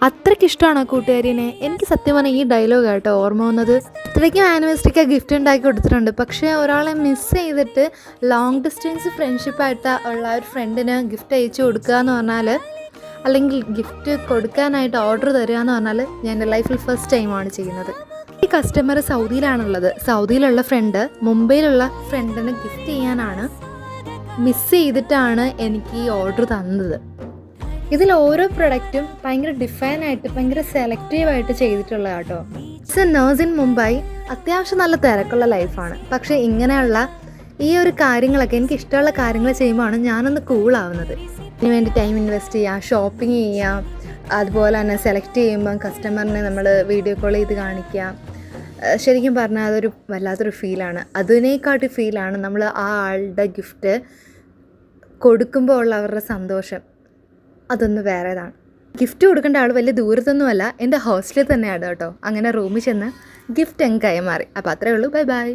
അത്രയ്ക്ക് ഇഷ്ടമാണ് ആ കൂട്ടുകാരിനെ. എനിക്ക് സത്യം പറഞ്ഞാൽ ഈ ഡയലോഗ് ആട്ടോ ഓർമ്മ വന്നത്. ഇത്രയ്ക്കും ആനിവേഴ്സറിക്ക് ഗിഫ്റ്റ് ഉണ്ടാക്കി കൊടുത്തിട്ടുണ്ട്. പക്ഷേ ഒരാളെ മിസ് ചെയ്തിട്ട് ലോങ് ഡിസ്റ്റൻസ് ഫ്രണ്ട്ഷിപ്പായിട്ട് ഉള്ള ഒരു ഫ്രണ്ടിന് ഗിഫ്റ്റ് അയച്ചു കൊടുക്കുക എന്ന് പറഞ്ഞാൽ, അല്ലെങ്കിൽ ഗിഫ്റ്റ് കൊടുക്കാനായിട്ട് ഓർഡർ തരിക എന്ന് പറഞ്ഞാൽ ഞാൻ എൻ്റെ ലൈഫിൽ ഫസ്റ്റ് ടൈമാണ് ചെയ്യുന്നത്. ഈ കസ്റ്റമർ സൗദിയിലാണുള്ളത്. സൗദിയിലുള്ള ഫ്രണ്ട് മുംബൈയിലുള്ള ഫ്രണ്ടിന് ഗിഫ്റ്റ് ചെയ്യാനാണ് മിസ് ചെയ്തിട്ടാണ് എനിക്ക് ഈ ഓർഡർ തന്നത്. ഇതിൽ ഓരോ പ്രൊഡക്റ്റും ഭയങ്കര ഡിഫൈനായിട്ട് ഭയങ്കര സെലക്റ്റീവായിട്ട് ചെയ്തിട്ടുള്ള കേട്ടോ. It's A nurse in Mumbai. അത്യാവശ്യം നല്ല തിരക്കുള്ള ലൈഫാണ്. പക്ഷേ ഇങ്ങനെയുള്ള ഈ ഒരു കാര്യങ്ങളൊക്കെ എനിക്ക് ഇഷ്ടമുള്ള കാര്യങ്ങൾ ചെയ്യുമ്പോഴാണ് ഞാനൊന്ന് കൂളാവുന്നത്. ഇതിന് വേണ്ടി ടൈം ഇൻവെസ്റ്റ് ചെയ്യാം, ഷോപ്പിംഗ് ചെയ്യാം, അതുപോലെ തന്നെ സെലക്ട് ചെയ്യുമ്പം കസ്റ്റമറിനെ നമ്മൾ വീഡിയോ കോൾ ചെയ്ത് കാണിക്കാം. ശരിക്കും പറഞ്ഞാൽ അതൊരു വല്ലാത്തൊരു ഫീലാണ്. അതിനേക്കാട്ടി ഫീലാണ് നമ്മൾ ആ ആളുടെ ഗിഫ്റ്റ് കൊടുക്കുമ്പോൾ ഉള്ള അവരുടെ സന്തോഷം. അതൊന്ന് വേറേതാണ്. ഗിഫ്റ്റ് കൊടുക്കേണ്ട ആൾ വലിയ ദൂരത്തൊന്നുമല്ല, എൻ്റെ ഹോസ്റ്റലിൽ തന്നെയാണ് കേട്ടോ. അങ്ങനെ റൂമിൽ ചെന്ന് ഗിഫ്റ്റ് അങ്ങ് കൈമാറി. അപ്പോൾ അത്രയേ ഉള്ളൂ. Bye bye.